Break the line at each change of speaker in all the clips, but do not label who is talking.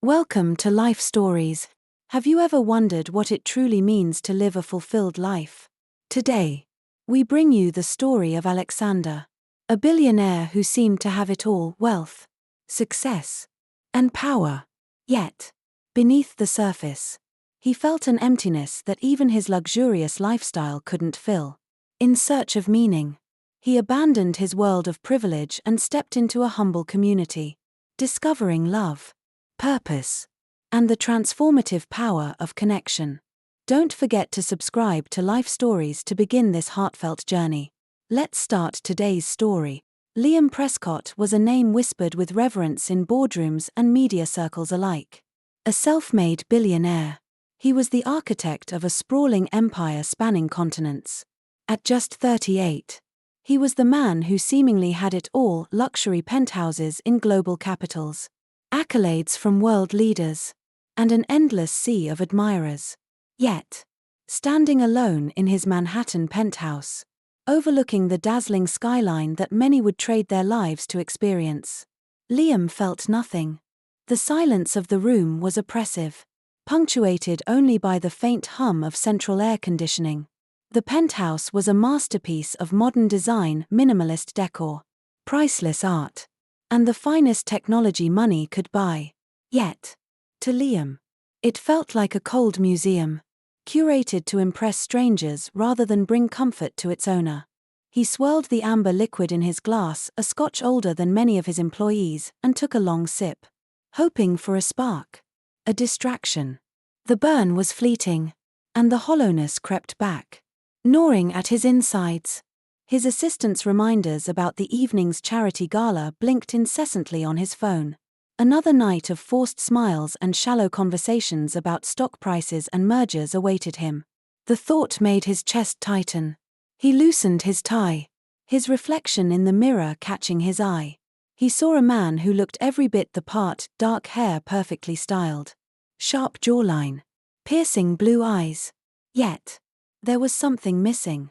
Welcome to Life Stories. Have you ever wondered what it truly means to live a fulfilled life? Today, we bring you the story of Alexander, a billionaire who seemed to have it all: wealth, success, and power. Yet, beneath the surface, he felt an emptiness that even his luxurious lifestyle couldn't fill. In search of meaning, he abandoned his world of privilege and stepped into a humble community, discovering love, purpose, and the transformative power of connection. Don't forget to subscribe to Life Stories to begin this heartfelt journey. Let's start today's story. Liam Prescott was a name whispered with reverence in boardrooms and media circles alike. A self-made billionaire, he was the architect of a sprawling empire spanning continents. At just 38, he was the man who seemingly had it all: luxury penthouses in global capitals, accolades from world leaders, and an endless sea of admirers. Yet, standing alone in his Manhattan penthouse, overlooking the dazzling skyline that many would trade their lives to experience, Liam felt nothing. The silence of the room was oppressive, punctuated only by the faint hum of central air conditioning. The penthouse was a masterpiece of modern design, minimalist decor, priceless art, and the finest technology money could buy. Yet, to Liam, it felt like a cold museum, curated to impress strangers rather than bring comfort to its owner. He swirled the amber liquid in his glass, a scotch older than many of his employees, and took a long sip, hoping for a spark, a distraction. The burn was fleeting, and the hollowness crept back, gnawing at his insides. His assistant's reminders about the evening's charity gala blinked incessantly on his phone. Another night of forced smiles and shallow conversations about stock prices and mergers awaited him. The thought made his chest tighten. He loosened his tie, his reflection in the mirror catching his eye. He saw a man who looked every bit the part: dark hair perfectly styled, sharp jawline, piercing blue eyes. Yet, there was something missing.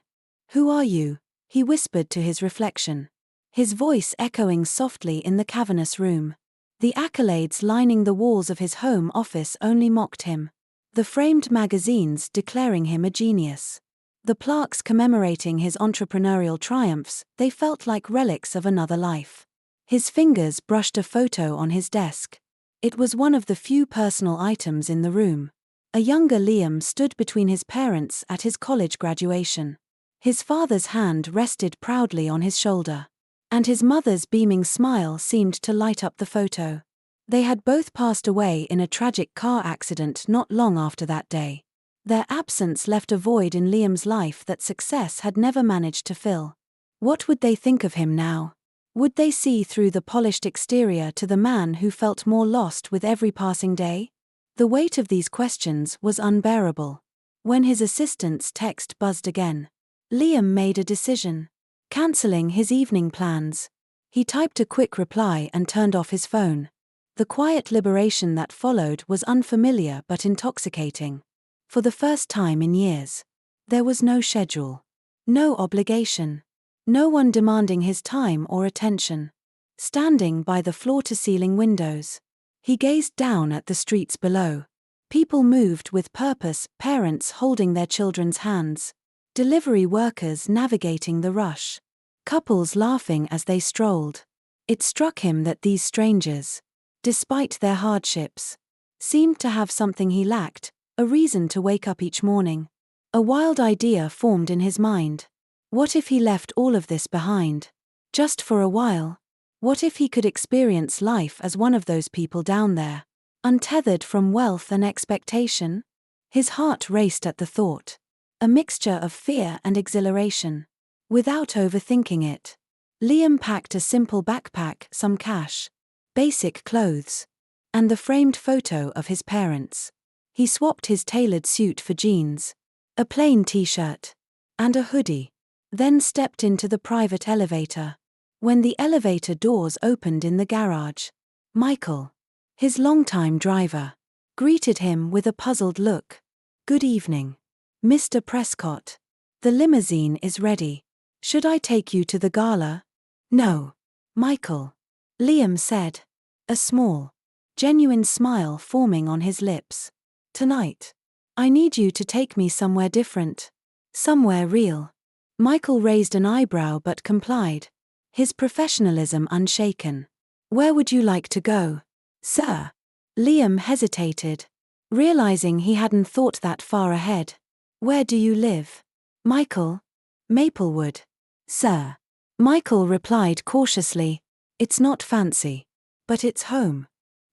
"Who are you?" he whispered to his reflection, his voice echoing softly in the cavernous room. The accolades lining the walls of his home office only mocked him. The framed magazines declaring him a genius, the plaques commemorating his entrepreneurial triumphs, they felt like relics of another life. His fingers brushed a photo on his desk. It was one of the few personal items in the room. A younger Liam stood between his parents at his college graduation. His father's hand rested proudly on his shoulder, and his mother's beaming smile seemed to light up the photo. They had both passed away in a tragic car accident not long after that day. Their absence left a void in Liam's life that success had never managed to fill. What would they think of him now? Would they see through the polished exterior to the man who felt more lost with every passing day? The weight of these questions was unbearable. When his assistant's text buzzed again, Liam made a decision. Cancelling his evening plans, he typed a quick reply and turned off his phone. The quiet liberation that followed was unfamiliar but intoxicating. For the first time in years, there was no schedule, no obligation, no one demanding his time or attention. Standing by the floor-to-ceiling windows, he gazed down at the streets below. People moved with purpose, parents holding their children's hands, delivery workers navigating the rush, couples laughing as they strolled. It struck him that these strangers, despite their hardships, seemed to have something he lacked: a reason to wake up each morning. A wild idea formed in his mind. What if he left all of this behind? Just for a while. What if he could experience life as one of those people down there, untethered from wealth and expectation? His heart raced at the thought, a mixture of fear and exhilaration. Without overthinking it, Liam packed a simple backpack, some cash, basic clothes, and the framed photo of his parents. He swapped his tailored suit for jeans, a plain t-shirt, and a hoodie, then stepped into the private elevator. When the elevator doors opened in the garage, Michael, his longtime driver, greeted him with a puzzled look. "Good evening, Mr. Prescott. The limousine is ready. Should I take you to the gala?" "No, Michael," Liam said. A small, genuine smile forming on his lips. "Tonight. I need you to take me somewhere different. Somewhere real." Michael raised an eyebrow but complied, his professionalism unshaken. "Where would you like to go, sir?" Liam hesitated, realizing he hadn't thought that far ahead. "Where do you live, Michael?" "Maplewood, sir." Michael replied cautiously. "It's not fancy, but it's home."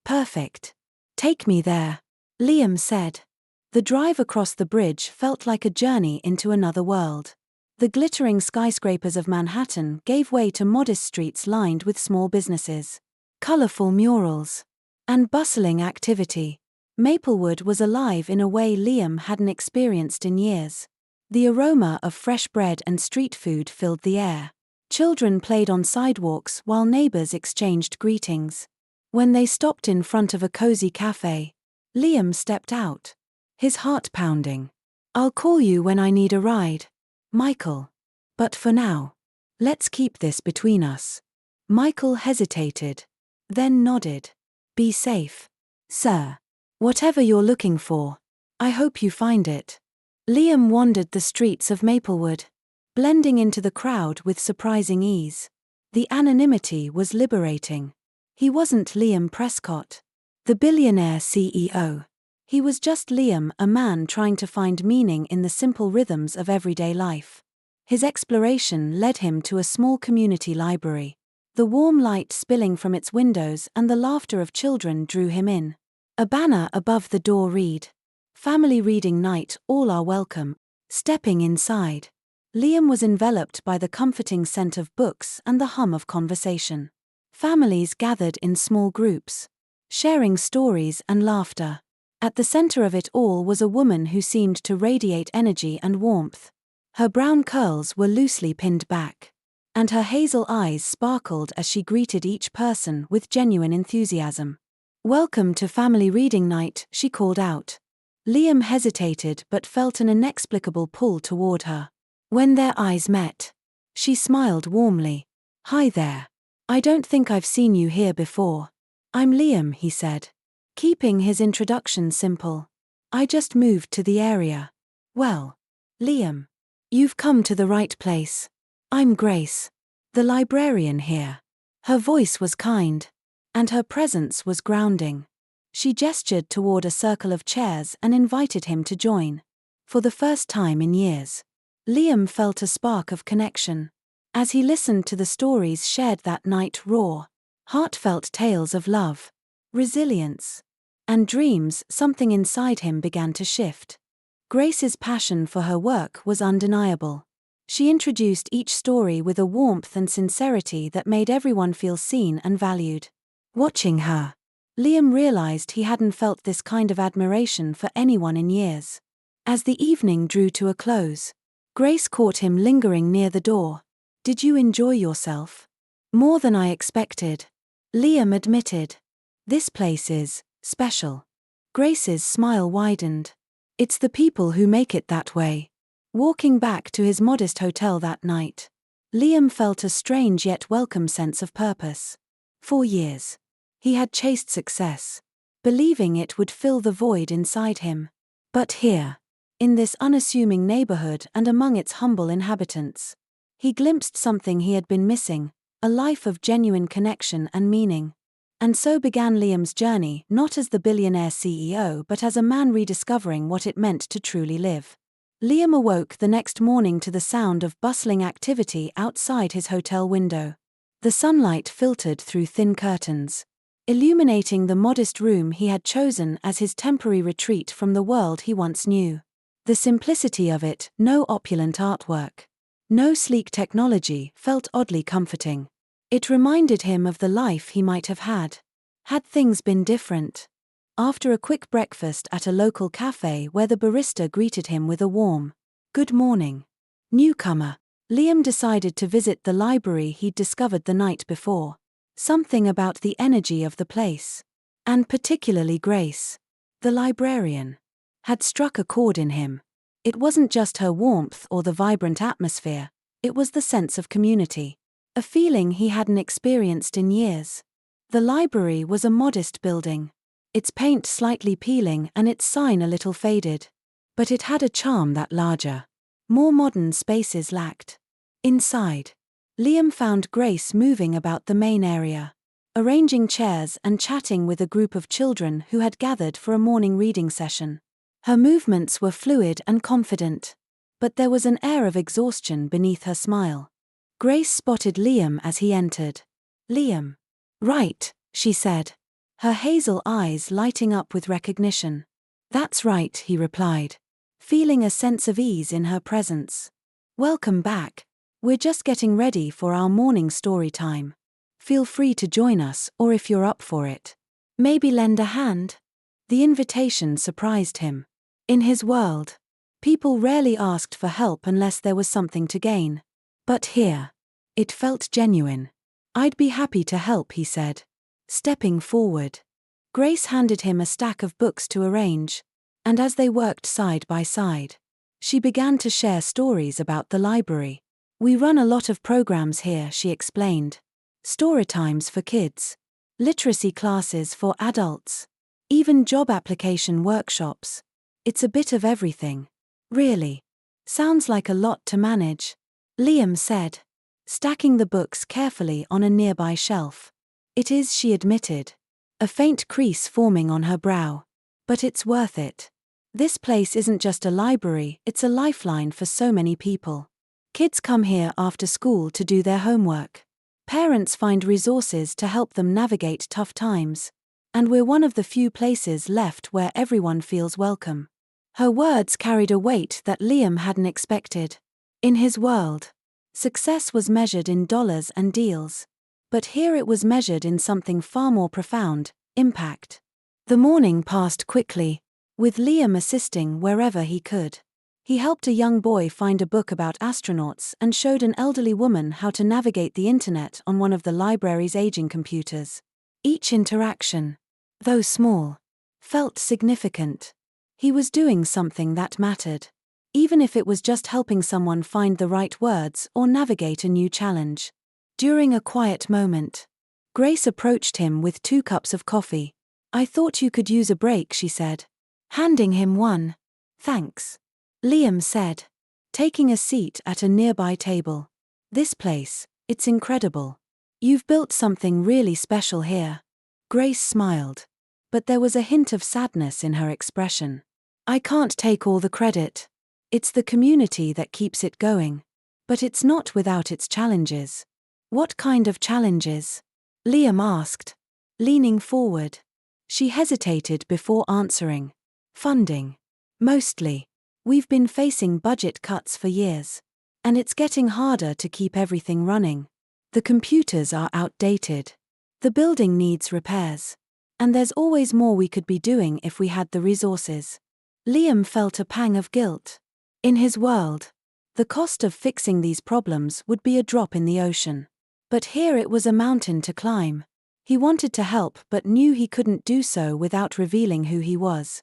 "Perfect. Take me there," Liam said. The drive across the bridge felt like a journey into another world. The glittering skyscrapers of Manhattan gave way to modest streets lined with small businesses, colorful murals, and bustling activity. Maplewood was alive in a way Liam hadn't experienced in years. The aroma of fresh bread and street food filled the air. Children played on sidewalks while neighbors exchanged greetings. When they stopped in front of a cozy cafe, Liam stepped out, his heart pounding. "I'll call you when I need a ride, Michael. But for now, let's keep this between us." Michael hesitated, then nodded. "Be safe, sir. Whatever you're looking for, I hope you find it." Liam wandered the streets of Maplewood, blending into the crowd with surprising ease. The anonymity was liberating. He wasn't Liam Prescott, the billionaire CEO. He was just Liam, a man trying to find meaning in the simple rhythms of everyday life. His exploration led him to a small community library. The warm light spilling from its windows and the laughter of children drew him in. A banner above the door read, "Family Reading Night, all are welcome." Stepping inside, Liam was enveloped by the comforting scent of books and the hum of conversation. Families gathered in small groups, sharing stories and laughter. At the center of it all was a woman who seemed to radiate energy and warmth. Her brown curls were loosely pinned back, and her hazel eyes sparkled as she greeted each person with genuine enthusiasm. "Welcome to Family Reading Night," she called out. Liam hesitated but felt an inexplicable pull toward her. When their eyes met, she smiled warmly. "Hi there. I don't think I've seen you here before." "I'm Liam," he said, keeping his introduction simple. "I just moved to the area." "Well, Liam, you've come to the right place. I'm Grace, the librarian here." Her voice was kind, and her presence was grounding. She gestured toward a circle of chairs and invited him to join. For the first time in years, Liam felt a spark of connection. As he listened to the stories shared that night, raw, heartfelt tales of love, resilience, and dreams, something inside him began to shift. Grace's passion for her work was undeniable. She introduced each story with a warmth and sincerity that made everyone feel seen and valued. Watching her, Liam realized he hadn't felt this kind of admiration for anyone in years. As the evening drew to a close, Grace caught him lingering near the door. "Did you enjoy yourself?" "More than I expected," Liam admitted. "This place is special." Grace's smile widened. "It's the people who make it that way." Walking back to his modest hotel that night, Liam felt a strange yet welcome sense of purpose. For years, he had chased success, believing it would fill the void inside him. But here, in this unassuming neighborhood and among its humble inhabitants, he glimpsed something he had been missing, a life of genuine connection and meaning. And so began Liam's journey, not as the billionaire CEO but as a man rediscovering what it meant to truly live. Liam awoke the next morning to the sound of bustling activity outside his hotel window. The sunlight filtered through thin curtains, illuminating the modest room he had chosen as his temporary retreat from the world he once knew. The simplicity of it, no opulent artwork, no sleek technology, felt oddly comforting. It reminded him of the life he might have had things been different. After a quick breakfast at a local cafe where the barista greeted him with a warm, "Good morning, newcomer," Liam decided to visit the library he'd discovered the night before. Something about the energy of the place, and particularly Grace, the librarian, had struck a chord in him. It wasn't just her warmth or the vibrant atmosphere, it was the sense of community, a feeling he hadn't experienced in years. The library was a modest building, its paint slightly peeling and its sign a little faded. But it had a charm that larger, more modern spaces lacked. Inside, Liam found Grace moving about the main area, arranging chairs and chatting with a group of children who had gathered for a morning reading session. Her movements were fluid and confident, but there was an air of exhaustion beneath her smile. Grace spotted Liam as he entered. "Liam." "Right," she said, her hazel eyes lighting up with recognition. "That's right," he replied, feeling a sense of ease in her presence. "Welcome back. We're just getting ready for our morning story time. Feel free to join us, or if you're up for it, maybe lend a hand." The invitation surprised him. In his world, people rarely asked for help unless there was something to gain. But here, it felt genuine. "I'd be happy to help," he said, stepping forward. Grace handed him a stack of books to arrange, and as they worked side by side, she began to share stories about the library. "We run a lot of programs here," she explained. "Storytimes for kids, literacy classes for adults, even job application workshops. It's a bit of everything." "Really? Sounds like a lot to manage," Liam said, stacking the books carefully on a nearby shelf. "It is," she admitted, a faint crease forming on her brow. "But it's worth it. This place isn't just a library, it's a lifeline for so many people. Kids come here after school to do their homework. Parents find resources to help them navigate tough times. And we're one of the few places left where everyone feels welcome." Her words carried a weight that Liam hadn't expected. In his world, success was measured in dollars and deals. But here it was measured in something far more profound: impact. The morning passed quickly, with Liam assisting wherever he could. He helped a young boy find a book about astronauts and showed an elderly woman how to navigate the internet on one of the library's aging computers. Each interaction, though small, felt significant. He was doing something that mattered, even if it was just helping someone find the right words or navigate a new challenge. During a quiet moment, Grace approached him with 2 cups of coffee. "I thought you could use a break," she said, handing him one. "Thanks," Liam said, taking a seat at a nearby table. "This place, it's incredible. You've built something really special here." Grace smiled, but there was a hint of sadness in her expression. "I can't take all the credit. It's the community that keeps it going. But it's not without its challenges." "What kind of challenges?" Liam asked, leaning forward. She hesitated before answering. "Funding. Mostly. We've been facing budget cuts for years. And it's getting harder to keep everything running. The computers are outdated. The building needs repairs. And there's always more we could be doing if we had the resources." Liam felt a pang of guilt. In his world, the cost of fixing these problems would be a drop in the ocean. But here it was a mountain to climb. He wanted to help but knew he couldn't do so without revealing who he was.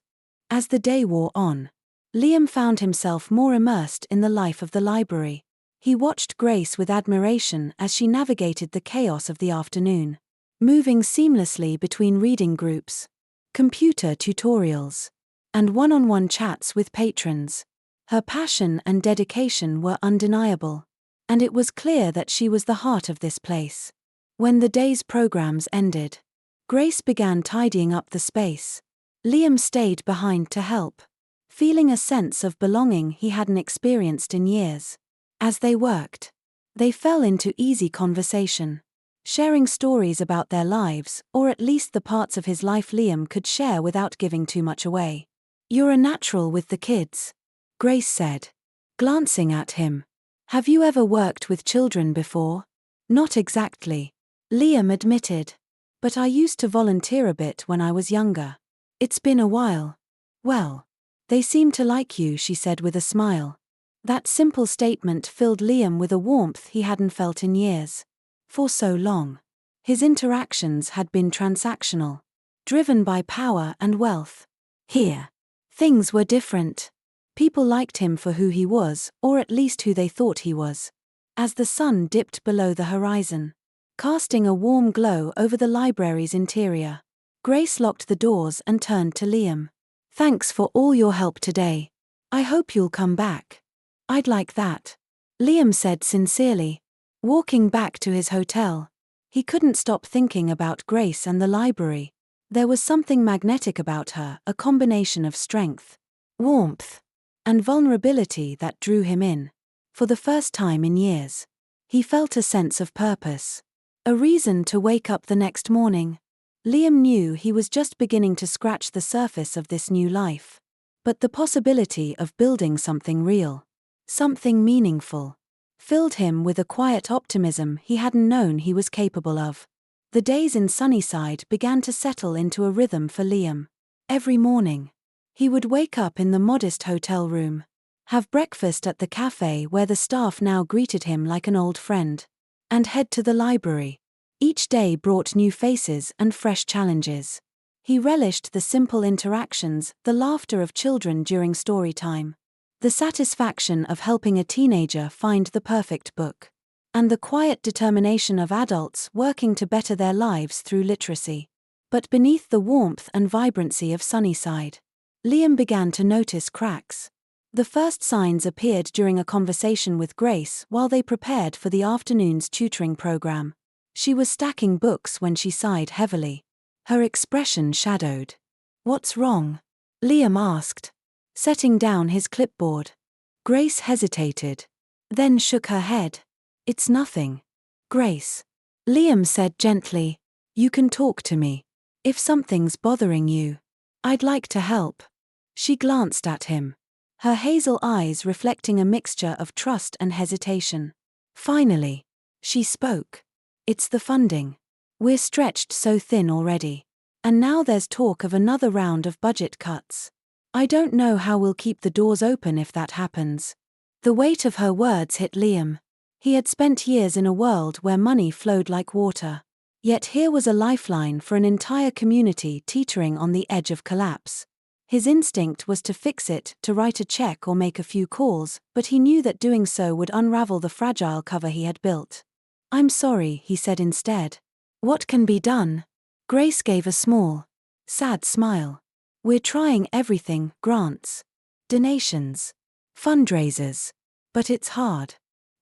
As the day wore on, Liam found himself more immersed in the life of the library. He watched Grace with admiration as she navigated the chaos of the afternoon, moving seamlessly between reading groups, computer tutorials, and one-on-one chats with patrons. Her passion and dedication were undeniable, and it was clear that she was the heart of this place. When the day's programs ended, Grace began tidying up the space. Liam stayed behind to help, feeling a sense of belonging he hadn't experienced in years. As they worked, they fell into easy conversation, sharing stories about their lives, or at least the parts of his life Liam could share without giving too much away. "You're a natural with the kids," Grace said, glancing at him. "Have you ever worked with children before?" "Not exactly," Liam admitted. "But I used to volunteer a bit when I was younger. It's been a while." "Well, they seem to like you," she said with a smile. That simple statement filled Liam with a warmth he hadn't felt in years. For so long, his interactions had been transactional, driven by power and wealth. Here, things were different. People liked him for who he was, or at least who they thought he was. As the sun dipped below the horizon, casting a warm glow over the library's interior, Grace locked the doors and turned to Liam. "Thanks for all your help today. I hope you'll come back." "I'd like that," Liam said sincerely. Walking back to his hotel, he couldn't stop thinking about Grace and the library. There was something magnetic about her, a combination of strength, warmth, and vulnerability that drew him in. For the first time in years, he felt a sense of purpose, a reason to wake up the next morning. Liam knew he was just beginning to scratch the surface of this new life. But the possibility of building something real, something meaningful, filled him with a quiet optimism he hadn't known he was capable of. The days in Sunnyside began to settle into a rhythm for Liam. Every morning, he would wake up in the modest hotel room, have breakfast at the cafe where the staff now greeted him like an old friend, and head to the library. Each day brought new faces and fresh challenges. He relished the simple interactions, the laughter of children during story time, the satisfaction of helping a teenager find the perfect book, and the quiet determination of adults working to better their lives through literacy. But beneath the warmth and vibrancy of Sunnyside, Liam began to notice cracks. The first signs appeared during a conversation with Grace while they prepared for the afternoon's tutoring program. She was stacking books when she sighed heavily. Her expression shadowed. "What's wrong?" Liam asked, setting down his clipboard. Grace hesitated, then shook her head. "It's nothing, Grace," Liam said gently. "You can talk to me. If something's bothering you, I'd like to help." She glanced at him, her hazel eyes reflecting a mixture of trust and hesitation. Finally, she spoke. "It's the funding. We're stretched so thin already. And now there's talk of another round of budget cuts. I don't know how we'll keep the doors open if that happens." The weight of her words hit Liam. He had spent years in a world where money flowed like water. Yet here was a lifeline for an entire community teetering on the edge of collapse. His instinct was to fix it, to write a check or make a few calls, but he knew that doing so would unravel the fragile cover he had built. "I'm sorry," he said instead. "What can be done?" Grace gave a small, sad smile. "We're trying everything, grants, donations, fundraisers. But it's hard.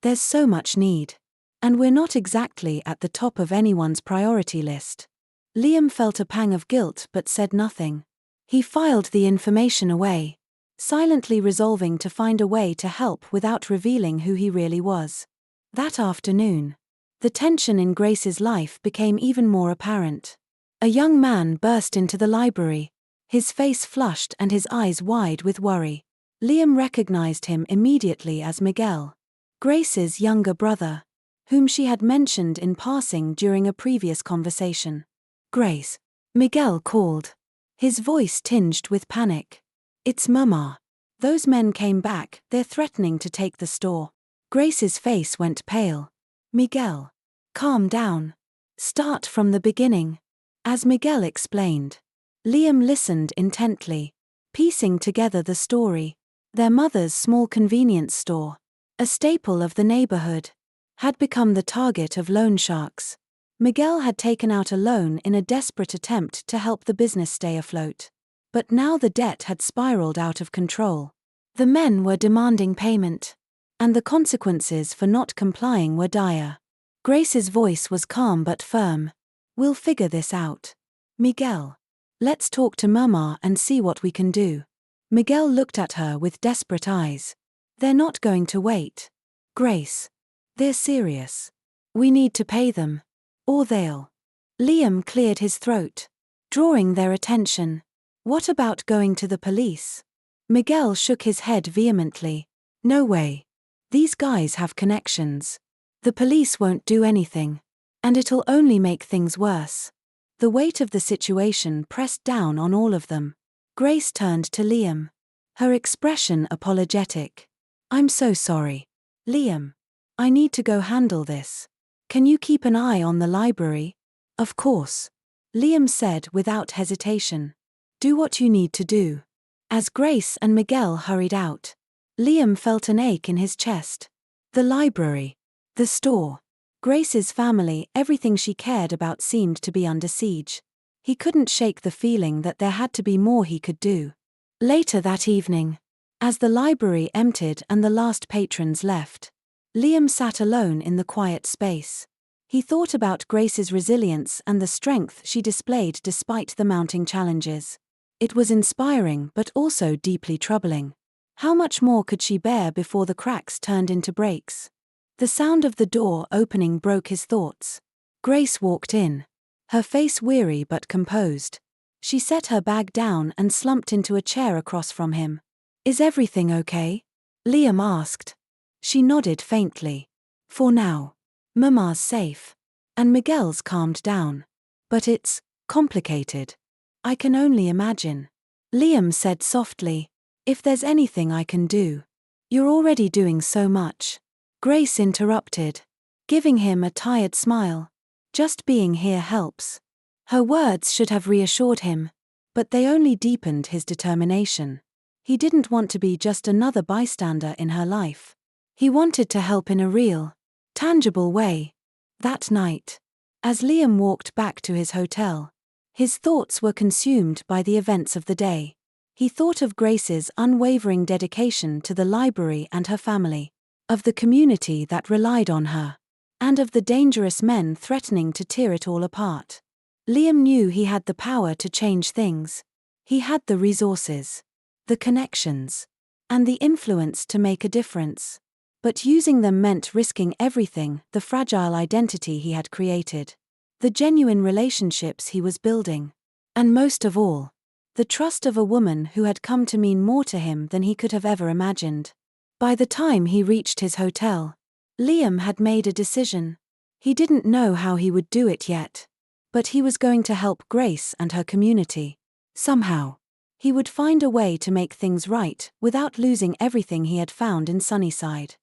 There's so much need. And we're not exactly at the top of anyone's priority list." Liam felt a pang of guilt but said nothing. He filed the information away, silently resolving to find a way to help without revealing who he really was. That afternoon, the tension in Grace's life became even more apparent. A young man burst into the library, his face flushed and his eyes wide with worry. Liam recognized him immediately as Miguel, Grace's younger brother, whom she had mentioned in passing during a previous conversation. "Grace," Miguel called, his voice tinged with panic. "It's Mama. Those men came back, they're threatening to take the store." Grace's face went pale. "Miguel, calm down. Start from the beginning." As Miguel explained, Liam listened intently, piecing together the story. Their mother's small convenience store, a staple of the neighborhood, had become the target of loan sharks. Miguel had taken out a loan in a desperate attempt to help the business stay afloat. But now the debt had spiraled out of control. The men were demanding payment, and the consequences for not complying were dire. Grace's voice was calm but firm. "We'll figure this out. Miguel, let's talk to Mama and see what we can do." Miguel looked at her with desperate eyes. "They're not going to wait. Grace. They're serious. We need to pay them. Or they'll." Liam cleared his throat, drawing their attention. "What about going to the police?" Miguel shook his head vehemently. "No way. These guys have connections. The police won't do anything. And it'll only make things worse." The weight of the situation pressed down on all of them. Grace turned to Liam, her expression apologetic. "I'm so sorry. Liam, I need to go handle this. Can you keep an eye on the library?" "Of course," Liam said without hesitation. "Do what you need to do." As Grace and Miguel hurried out, Liam felt an ache in his chest. The library, the store, Grace's family, everything she cared about seemed to be under siege. He couldn't shake the feeling that there had to be more he could do. Later that evening, as the library emptied and the last patrons left, Liam sat alone in the quiet space. He thought about Grace's resilience and the strength she displayed despite the mounting challenges. It was inspiring but also deeply troubling. How much more could she bear before the cracks turned into breaks? The sound of the door opening broke his thoughts. Grace walked in, her face weary but composed. She set her bag down and slumped into a chair across from him. "Is everything okay?" Liam asked. She nodded faintly. "For now. Mama's safe. And Miguel's calmed down. But it's complicated. I can only imagine." Liam said softly, "If there's anything I can do." "You're already doing so much." Grace interrupted, giving him a tired smile. "Just being here helps." Her words should have reassured him, but they only deepened his determination. He didn't want to be just another bystander in her life. He wanted to help in a real, tangible way. That night, as Liam walked back to his hotel, his thoughts were consumed by the events of the day. He thought of Grace's unwavering dedication to the library and her family, of the community that relied on her, and of the dangerous men threatening to tear it all apart. Liam knew he had the power to change things. He had the resources, the connections, and the influence to make a difference. But using them meant risking everything: the fragile identity he had created, the genuine relationships he was building, and most of all, the trust of a woman who had come to mean more to him than he could have ever imagined. By the time he reached his hotel, Liam had made a decision. He didn't know how he would do it yet, but he was going to help Grace and her community. Somehow, he would find a way to make things right without losing everything he had found in Sunnyside.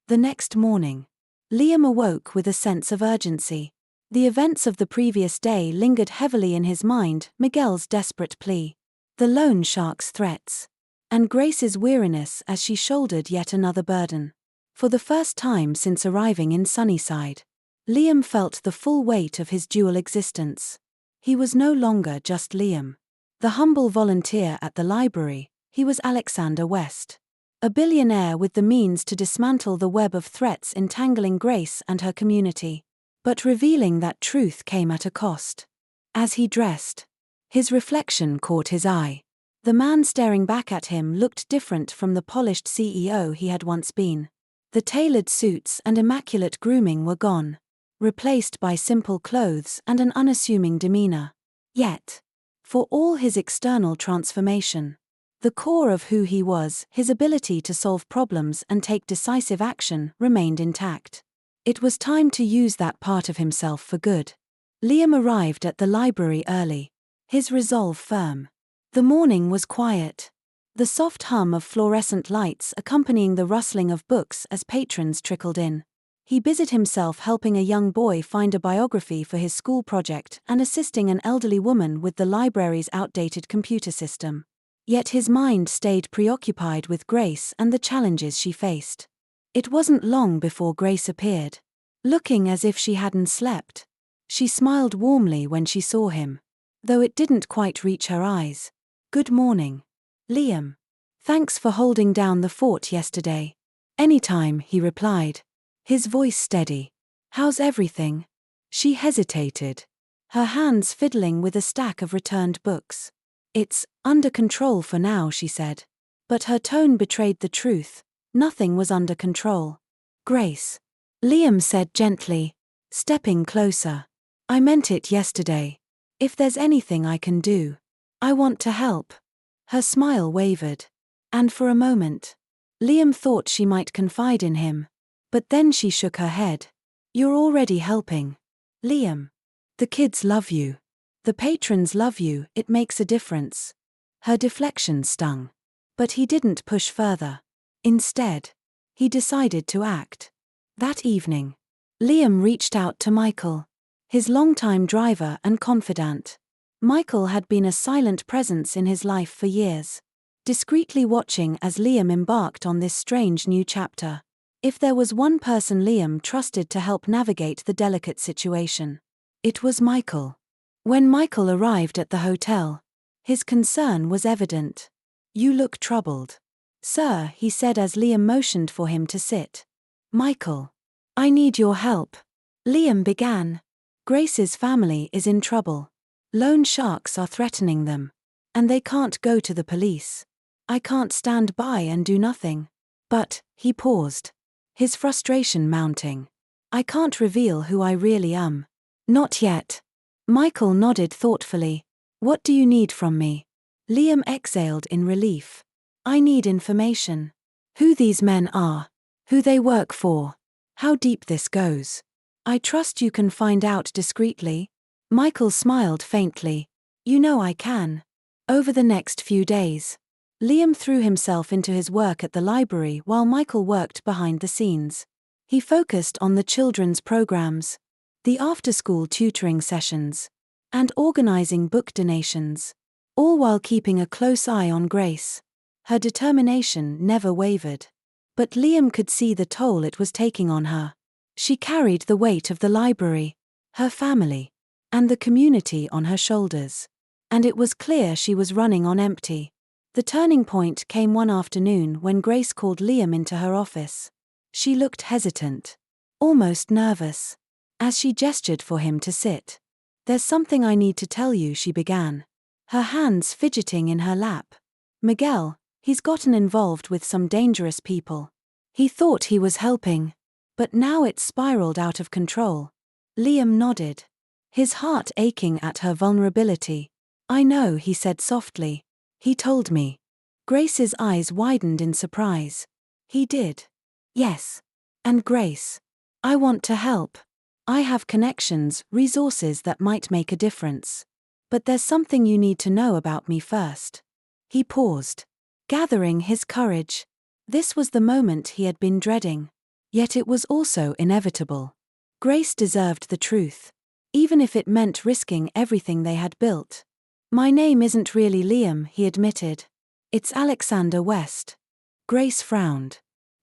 The next morning, Liam awoke with a sense of urgency. The events of the previous day lingered heavily in his mind: Miguel's desperate plea, the loan shark's threats, and Grace's weariness as she shouldered yet another burden. For the first time since arriving in Sunnyside, Liam felt the full weight of his dual existence. He was no longer just Liam, the humble volunteer at the library. He was Alexander West, a billionaire with the means to dismantle the web of threats entangling Grace and her community. But revealing that truth came at a cost. As he dressed, his reflection caught his eye. The man staring back at him looked different from the polished CEO he had once been. The tailored suits and immaculate grooming were gone, replaced by simple clothes and an unassuming demeanor. Yet, for all his external transformation, the core of who he was, his ability to solve problems and take decisive action, remained intact. It was time to use that part of himself for good. Liam arrived at the library early, his resolve firm. The morning was quiet, the soft hum of fluorescent lights accompanying the rustling of books as patrons trickled in. He busied himself helping a young boy find a biography for his school project and assisting an elderly woman with the library's outdated computer system. Yet his mind stayed preoccupied with Grace and the challenges she faced. It wasn't long before Grace appeared, looking as if she hadn't slept. She smiled warmly when she saw him, though it didn't quite reach her eyes. "Good morning, Liam. Thanks for holding down the fort yesterday." "Anytime," he replied, his voice steady. "How's everything?" She hesitated, her hands fiddling with a stack of returned books. "It's under control for now," she said. But her tone betrayed the truth. Nothing was under control. "Grace," Liam said gently, stepping closer. "I meant it yesterday. If there's anything I can do, I want to help." Her smile wavered, and for a moment, Liam thought she might confide in him. But then she shook her head. "You're already helping, Liam. The kids love you. The patrons love you. It makes a difference." Her deflection stung. But he didn't push further. Instead, he decided to act. That evening, Liam reached out to Michael, his longtime driver and confidant. Michael had been a silent presence in his life for years, discreetly watching as Liam embarked on this strange new chapter. If there was one person Liam trusted to help navigate the delicate situation, it was Michael. When Michael arrived at the hotel, his concern was evident. "You look troubled." "Sir," he said as Liam motioned for him to sit. "Michael, I need your help," Liam began. "Grace's family is in trouble. Loan sharks are threatening them. And they can't go to the police. I can't stand by and do nothing." "But," he paused, his frustration mounting, "I can't reveal who I really am." "Not yet." Michael nodded thoughtfully. "What do you need from me?" Liam exhaled in relief. "I need information. Who these men are. Who they work for. How deep this goes. I trust you can find out discreetly." Michael smiled faintly. "You know I can. Over the next few days." Liam threw himself into his work at the library while Michael worked behind the scenes. He focused on the children's programs, the after-school tutoring sessions, and organizing book donations, all while keeping a close eye on Grace. Her determination never wavered. But Liam could see the toll it was taking on her. She carried the weight of the library, her family, and the community on her shoulders. And it was clear she was running on empty. The turning point came one afternoon when Grace called Liam into her office. She looked hesitant, almost nervous, as she gestured for him to sit. "There's something I need to tell you," she began, her hands fidgeting in her lap. "Miguel, he's gotten involved with some dangerous people. He thought he was helping, but now it's spiraled out of control." Liam nodded, his heart aching at her vulnerability. "I know," he said softly. "He told me." Grace's eyes widened in surprise. "He did?" "Yes. And Grace, I want to help. I have connections, resources that might make a difference. But there's something you need to know about me first." He paused, gathering his courage. This was the moment he had been dreading. Yet it was also inevitable. Grace deserved the truth, even if it meant risking everything they had built. "My name isn't really Liam," he admitted. "It's Alexander West." Grace frowned,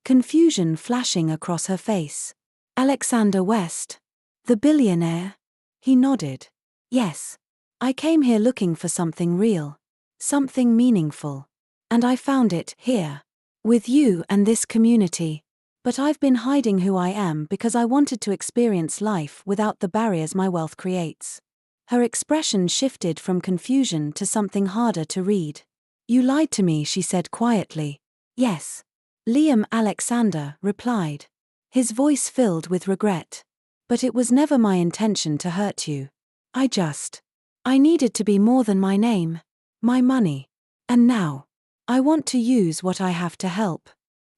confusion flashing across her face. "Alexander West? The billionaire?" He nodded. "Yes. I came here looking for something real, something meaningful. And I found it here, with you and this community. But I've been hiding who I am because I wanted to experience life without the barriers my wealth creates." Her expression shifted from confusion to something harder to read. "You lied to me," she said quietly. "Yes." Liam Alexander replied, his voice filled with regret. "But it was never my intention to hurt you. I needed to be more than my name, my money. And now, I want to use what I have to help."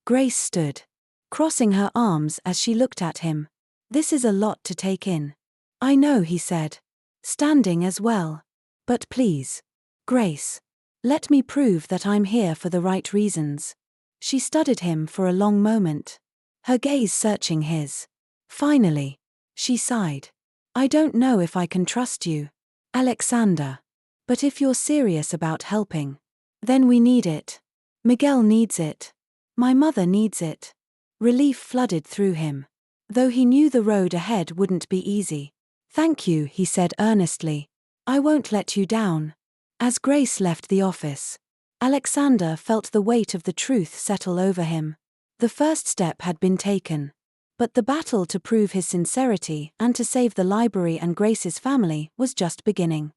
Grace stood, crossing her arms as she looked at him. "This is a lot to take in." "I know," he said, standing as well. "But please, Grace, let me prove that I'm here for the right reasons." She studied him for a long moment, her gaze searching his. Finally, she sighed. "I don't know if I can trust you, Alexander. But if you're serious about helping, then we need it. Miguel needs it. My mother needs it." Relief flooded through him, though he knew the road ahead wouldn't be easy. "Thank you," he said earnestly. "I won't let you down." As Grace left the office, Alexander felt the weight of the truth settle over him. The first step had been taken, but the battle to prove his sincerity and to save the library and Grace's family was just beginning.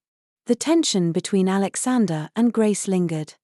The tension between Alexander and Grace lingered,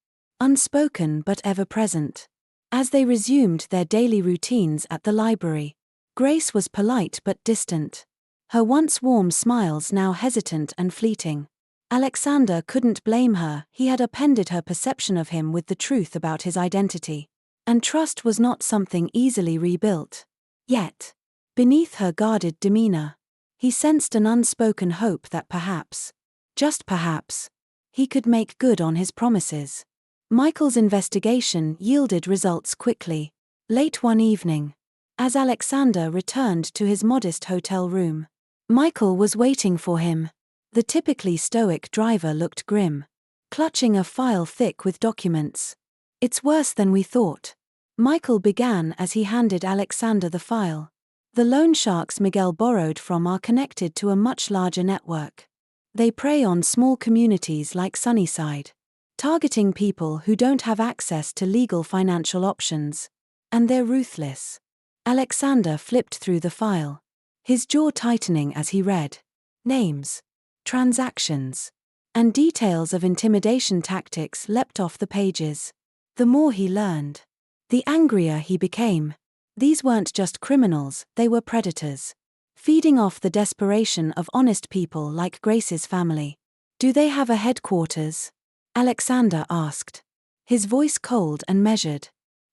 unspoken but ever present. As they resumed their daily routines at the library, Grace was polite but distant, her once warm smiles now hesitant and fleeting. Alexander couldn't blame her, he had upended her perception of him with the truth about his identity. And trust was not something easily rebuilt. Yet, beneath her guarded demeanor, he sensed an unspoken hope that perhaps, just perhaps, he could make good on his promises. Michael's investigation yielded results quickly. Late one evening, as Alexander returned to his modest hotel room, Michael was waiting for him. The typically stoic driver looked grim, clutching a file thick with documents. "It's worse than we thought," Michael began as he handed Alexander the file. "The loan sharks Miguel borrowed from are connected to a much larger network. They prey on small communities like Sunnyside, targeting people who don't have access to legal financial options. And they're ruthless. Alexander flipped through the file, his jaw tightening as he read. Names, transactions, and details of intimidation tactics leapt off the pages. The more he learned, the angrier he became. These weren't just criminals, they were predators, feeding off the desperation of honest people like Grace's family. Do they have a headquarters? Alexander asked, his voice cold and measured.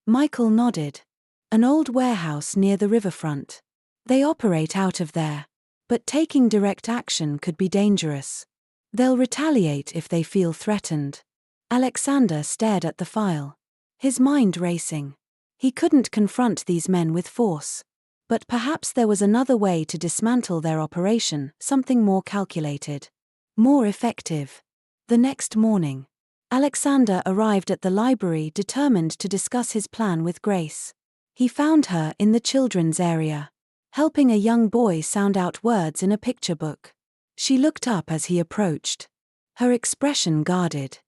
Michael nodded. An old warehouse near the riverfront. They operate out of there, but taking direct action could be dangerous. They'll retaliate if they feel threatened. Alexander stared at the file, his mind racing. He couldn't confront these men with force. But perhaps there was another way to dismantle their operation, something more calculated, more effective. The next morning, Alexander arrived at the library determined to discuss his plan with Grace. He found her in the children's area, helping a young boy sound out words in a picture book. She looked up as he approached, her expression guarded.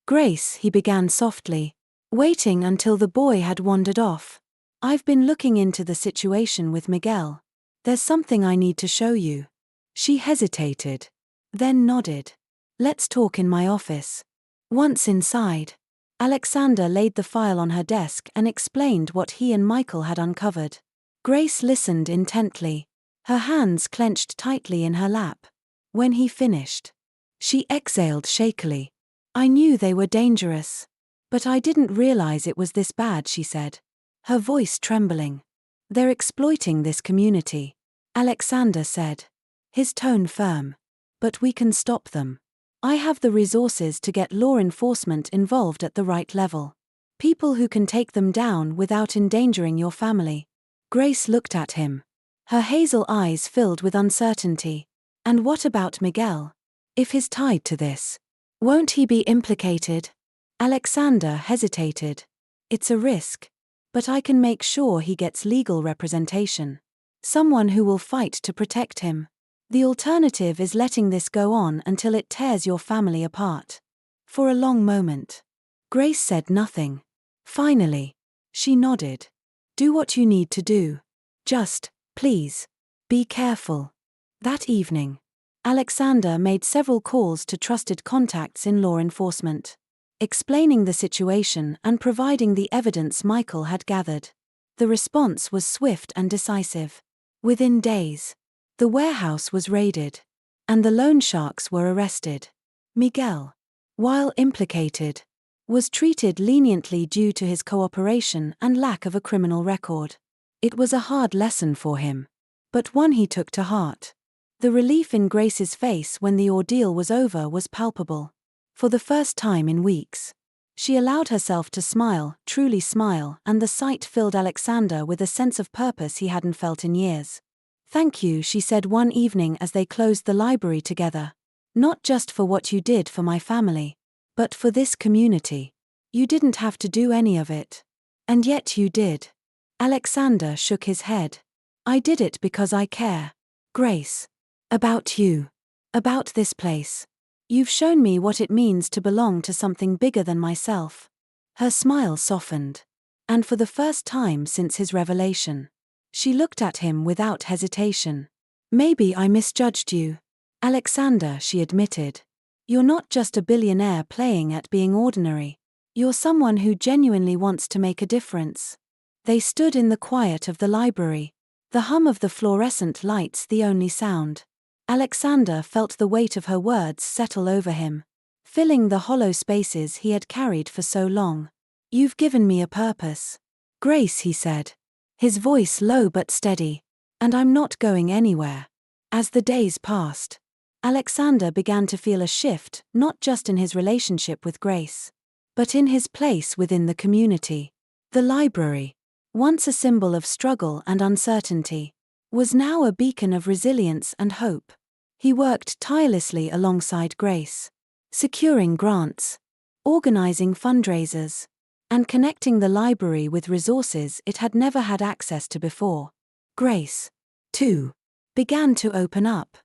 Grace, he began softly, waiting until the boy had wandered off. I've been looking into the situation with Miguel. There's something I need to show you. She hesitated, then nodded. Let's talk in my office. Once inside, Alexander laid the file on her desk and explained what he and Michael had uncovered. Grace listened intently, her hands clenched tightly in her lap. When he finished, she exhaled shakily. I knew they were dangerous, but I didn't realize it was this bad, she said, her voice trembling. They're exploiting this community, Alexander said, his tone firm. But we can stop them. I have the resources to get law enforcement involved at the right level. People who can take them down without endangering your family. Grace looked at him, her hazel eyes filled with uncertainty. And what about Miguel? If he's tied to this, won't he be implicated? Alexander hesitated. It's a risk, but I can make sure he gets legal representation. Someone who will fight to protect him. The alternative is letting this go on until it tears your family apart. For a long moment, Grace said nothing. Finally, she nodded. Do what you need to do. Just, please, be careful. That evening, Alexander made several calls to trusted contacts in law enforcement, explaining the situation and providing the evidence Michael had gathered. The response was swift and decisive. Within days, the warehouse was raided, and the loan sharks were arrested. Miguel, while implicated, was treated leniently due to his cooperation and lack of a criminal record. It was a hard lesson for him, but one he took to heart. The relief in Grace's face when the ordeal was over was palpable. For the first time in weeks, she allowed herself to smile, truly smile, and the sight filled Alexander with a sense of purpose he hadn't felt in years. Thank you, she said one evening as they closed the library together. Not just for what you did for my family, but for this community. You didn't have to do any of it. And yet you did. Alexander shook his head. I did it because I care, Grace. About you. About this place. You've shown me what it means to belong to something bigger than myself. Her smile softened. And for the first time since his revelation, she looked at him without hesitation. Maybe I misjudged you, Alexander, she admitted. You're not just a billionaire playing at being ordinary. You're someone who genuinely wants to make a difference. They stood in the quiet of the library, the hum of the fluorescent lights the only sound. Alexander felt the weight of her words settle over him, filling the hollow spaces he had carried for so long. You've given me a purpose, Grace, he said, his voice low but steady, and I'm not going anywhere. As the days passed, Alexander began to feel a shift, not just in his relationship with Grace, but in his place within the community. The library, once a symbol of struggle and uncertainty, was now a beacon of resilience and hope. He worked tirelessly alongside Grace, securing grants, organizing fundraisers, and connecting the library with resources it had never had access to before. Grace, too, began to open up.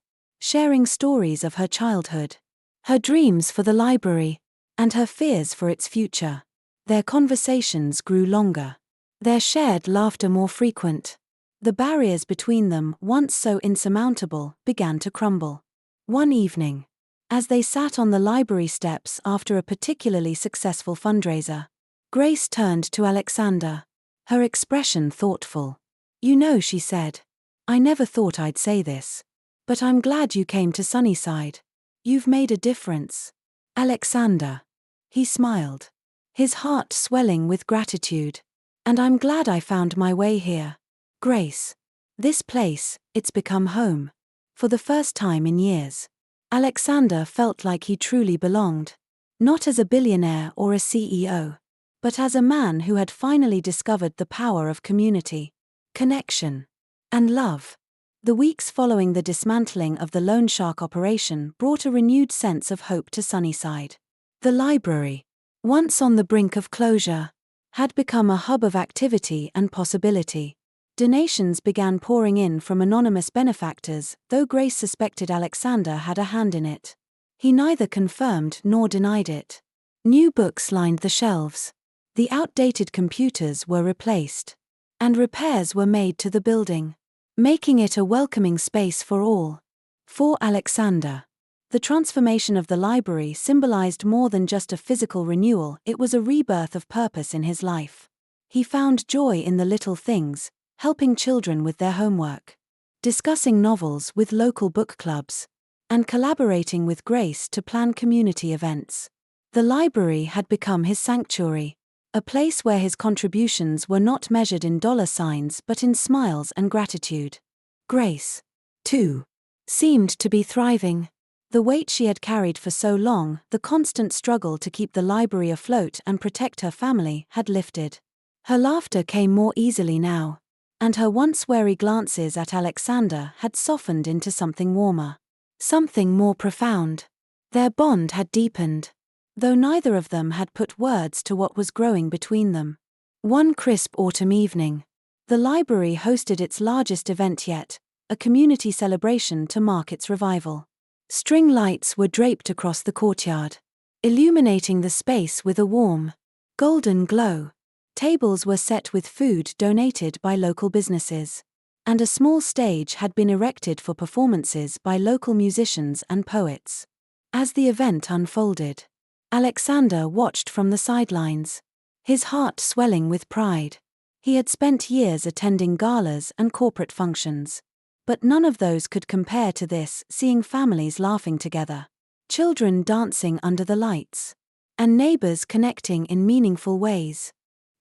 sharing stories of her childhood, her dreams for the library, and her fears for its future. Their conversations grew longer, their shared laughter more frequent. The barriers between them, once so insurmountable, began to crumble. One evening, as they sat on the library steps after a particularly successful fundraiser, Grace turned to Alexander, her expression thoughtful. "You know," she said, "I never thought I'd say this. But I'm glad you came to Sunnyside. You've made a difference." Alexander. He smiled, his heart swelling with gratitude. "And I'm glad I found my way here. Grace. This place, it's become home." For the first time in years, Alexander felt like he truly belonged. Not as a billionaire or a CEO, but as a man who had finally discovered the power of community, connection, and love. The weeks following the dismantling of the loan shark operation brought a renewed sense of hope to Sunnyside. The library, once on the brink of closure, had become a hub of activity and possibility. Donations began pouring in from anonymous benefactors, though Grace suspected Alexander had a hand in it. He neither confirmed nor denied it. New books lined the shelves. The outdated computers were replaced, and repairs were made to the building, making it a welcoming space for all. For Alexander, the transformation of the library symbolized more than just a physical renewal, it was a rebirth of purpose in his life. He found joy in the little things, helping children with their homework, discussing novels with local book clubs, and collaborating with Grace to plan community events. The library had become his sanctuary, a place where his contributions were not measured in dollar signs but in smiles and gratitude. Grace, too, seemed to be thriving. The weight she had carried for so long, the constant struggle to keep the library afloat and protect her family, had lifted. Her laughter came more easily now, and her once wary glances at Alexander had softened into something warmer, something more profound. Their bond had deepened, though neither of them had put words to what was growing between them. One crisp autumn evening, the library hosted its largest event yet, a community celebration to mark its revival. String lights were draped across the courtyard, illuminating the space with a warm, golden glow. Tables were set with food donated by local businesses, and a small stage had been erected for performances by local musicians and poets. As the event unfolded, Alexander watched from the sidelines, his heart swelling with pride. He had spent years attending galas and corporate functions, but none of those could compare to this, seeing families laughing together, children dancing under the lights, and neighbors connecting in meaningful ways.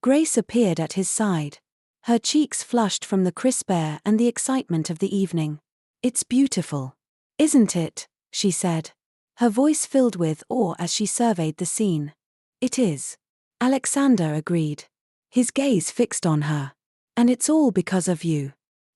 Grace appeared at his side, her cheeks flushed from the crisp air and the excitement of the evening. "It's beautiful, isn't it?" she said, her voice filled with awe as she surveyed the scene. "It is," Alexander agreed, his gaze fixed on her. "And it's all because of you."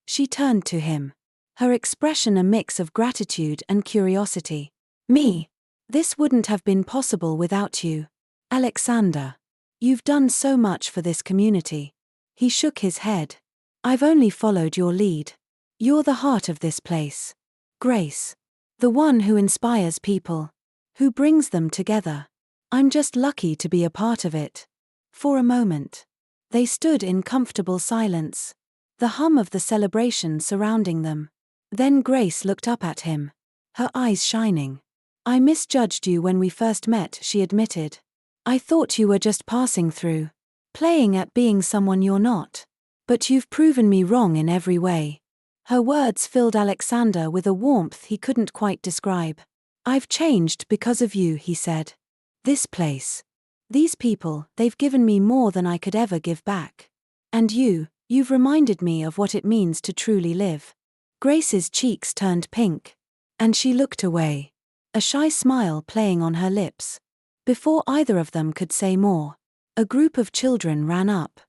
She turned to him, her expression a mix of gratitude and curiosity. "Me? This wouldn't have been possible without you, Alexander. You've done so much for this community." He shook his head. "I've only followed your lead. You're the heart of this place, Grace. The one who inspires people, who brings them together. I'm just lucky to be a part of it." For a moment, they stood in comfortable silence, the hum of the celebration surrounding them. Then Grace looked up at him, her eyes shining. "I misjudged you when we first met," she admitted. "I thought you were just passing through, playing at being someone you're not. But you've proven me wrong in every way." Her words filled Alexander with a warmth he couldn't quite describe. "I've changed because of you," he said. "This place, these people, they've given me more than I could ever give back. And you've reminded me of what it means to truly live." Grace's cheeks turned pink, and she looked away, a shy smile playing on her lips. Before either of them could say more, a group of children ran up,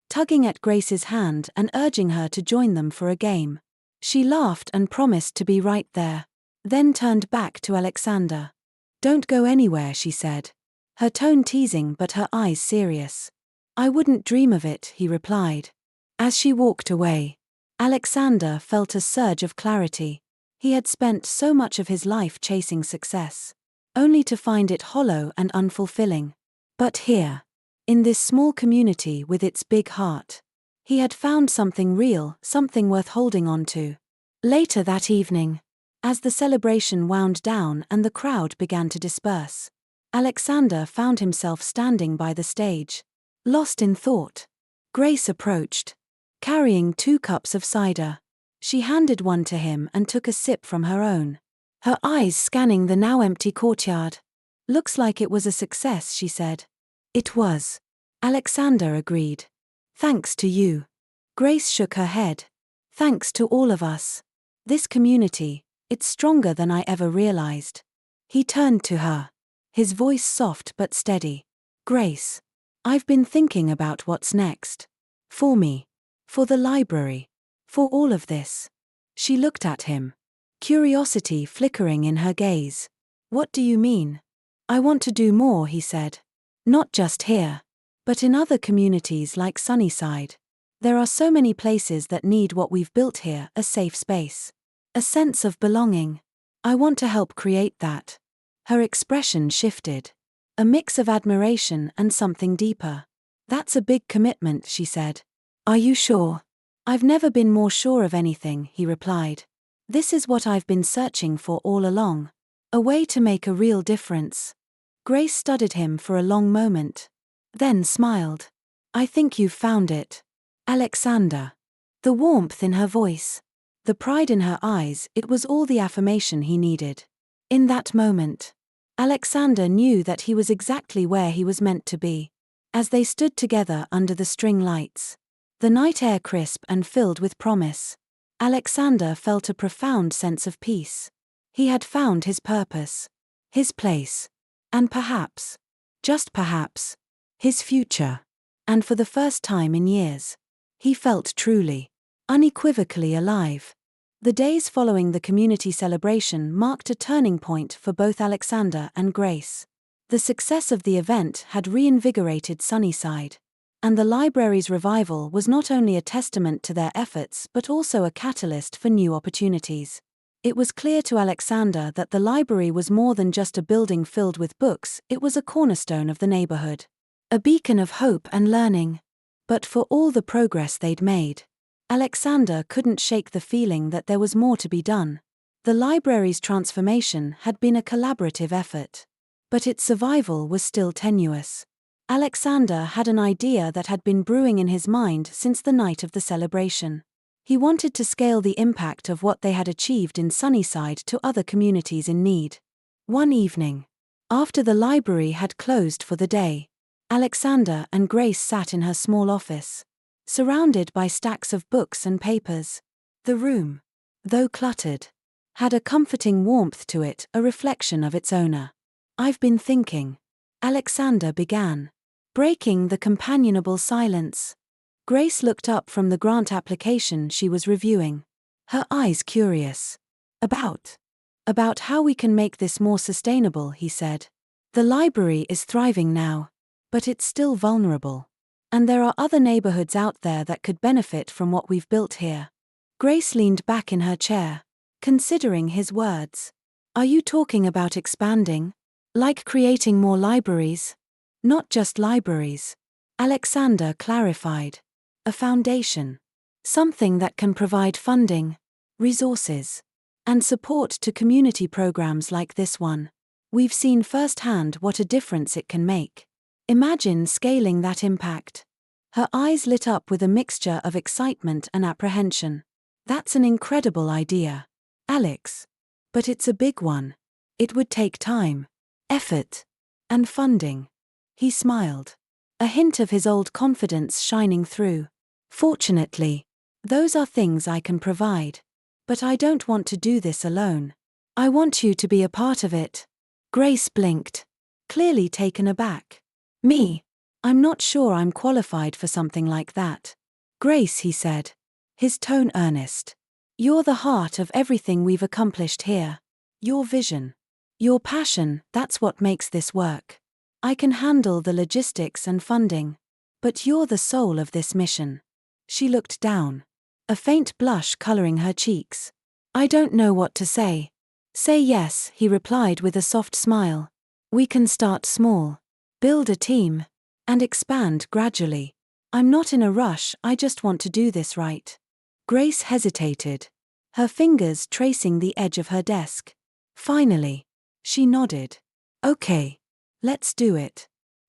tugging at Grace's hand and urging her to join them for a game. She laughed and promised to be right there, then turned back to Alexander. "Don't go anywhere," she said, her tone teasing but her eyes serious. "I wouldn't dream of it," he replied. As she walked away, Alexander felt a surge of clarity. He had spent so much of his life chasing success, only to find it hollow and unfulfilling. But here, in this small community with its big heart, he had found something real, something worth holding on to. Later that evening, as the celebration wound down and the crowd began to disperse, Alexander found himself standing by the stage, lost in thought. Grace approached, carrying 2 cups of cider. She handed one to him and took a sip from her own, her eyes scanning the now empty courtyard. "Looks like it was a success," she said. "It was," Alexander agreed. "Thanks to you." Grace shook her head. "Thanks to all of us. This community, it's stronger than I ever realized." He turned to her, his voice soft but steady. "Grace, I've been thinking about what's next. For me. For the library. For all of this." She looked at him, curiosity flickering in her gaze. "What do you mean?" "I want to do more," he said. "Not just here, but in other communities like Sunnyside. There are so many places that need what we've built here, a safe space. A sense of belonging. I want to help create that." Her expression shifted. A mix of admiration and something deeper. "That's a big commitment," she said. "Are you sure?" "I've never been more sure of anything," he replied. "This is what I've been searching for all along. A way to make a real difference." Grace studied him for a long moment, then smiled. "I think you've found it, Alexander." The warmth in her voice, the pride in her eyes, it was all the affirmation he needed. In that moment, Alexander knew that he was exactly where he was meant to be. As they stood together under the string lights, the night air crisp and filled with promise, Alexander felt a profound sense of peace. He had found his purpose, his place, and perhaps, just perhaps, his future. And for the first time in years, he felt truly, unequivocally alive. The days following the community celebration marked a turning point for both Alexander and Grace. The success of the event had reinvigorated Sunnyside, and the library's revival was not only a testament to their efforts but also a catalyst for new opportunities. It was clear to Alexander that the library was more than just a building filled with books, it was a cornerstone of the neighborhood, a beacon of hope and learning. But for all the progress they'd made, Alexander couldn't shake the feeling that there was more to be done. The library's transformation had been a collaborative effort, but its survival was still tenuous. Alexander had an idea that had been brewing in his mind since the night of the celebration. He wanted to scale the impact of what they had achieved in Sunnyside to other communities in need. One evening, after the library had closed for the day, Alexander and Grace sat in her small office, surrounded by stacks of books and papers. The room, though cluttered, had a comforting warmth to it, a reflection of its owner. "I've been thinking," Alexander began, breaking the companionable silence. Grace looked up from the grant application she was reviewing, her eyes curious. About how we can make this more sustainable," he said. "The library is thriving now, but it's still vulnerable. And there are other neighborhoods out there that could benefit from what we've built here." Grace leaned back in her chair, considering his words. "Are you talking about expanding? Like creating more libraries?" "Not just libraries," Alexander clarified. "A foundation. Something that can provide funding, resources, and support to community programs like this one. We've seen firsthand what a difference it can make. Imagine scaling that impact." Her eyes lit up with a mixture of excitement and apprehension. "That's an incredible idea, Alex. But it's a big one. It would take time, effort, and funding." He smiled, a hint of his old confidence shining through. "Fortunately, those are things I can provide. But I don't want to do this alone. I want you to be a part of it." Grace blinked, clearly taken aback. "Me? I'm not sure I'm qualified for something like that." "Grace," he said, his tone earnest. "You're the heart of everything we've accomplished here. Your vision, your passion, that's what makes this work. I can handle the logistics and funding, but you're the soul of this mission." She looked down, a faint blush coloring her cheeks. I don't know what to say. Say yes, he replied with a soft smile. We can start small, build a team, and expand gradually. I'm not in a rush, I just want to do this right. Grace hesitated, her fingers tracing the edge of her desk. Finally, she nodded. Okay, let's do it.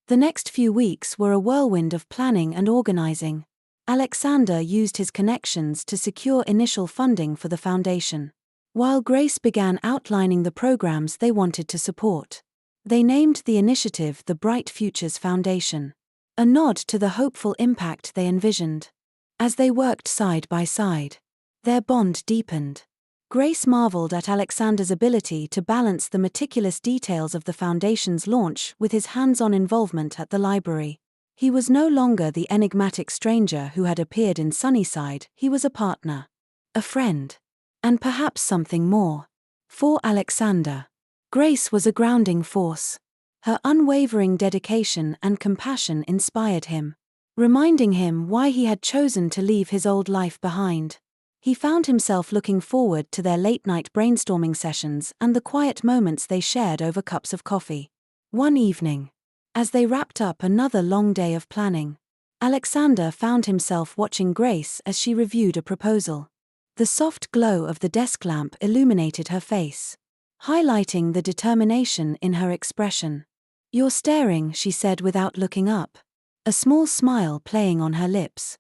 The next few weeks were a whirlwind of planning and organizing. Alexander used his connections to secure initial funding for the foundation, while Grace began outlining the programs they wanted to support. They named the initiative the Bright Futures Foundation, a nod to the hopeful impact they envisioned. As they worked side by side, their bond deepened. Grace marveled at Alexander's ability to balance the meticulous details of the foundation's launch with his hands-on involvement at the library. He was no longer the enigmatic stranger who had appeared in Sunnyside, he was a partner, a friend, and perhaps something more. For Alexander, Grace was a grounding force. Her unwavering dedication and compassion inspired him, reminding him why he had chosen to leave his old life behind. He found himself looking forward to their late-night brainstorming sessions and the quiet moments they shared over cups of coffee. One evening, as they wrapped up another long day of planning, Alexander found himself watching Grace as she reviewed a proposal. The soft glow of the desk lamp illuminated her face, highlighting the determination in her expression. You're staring, she said without looking up, a small smile playing on her lips.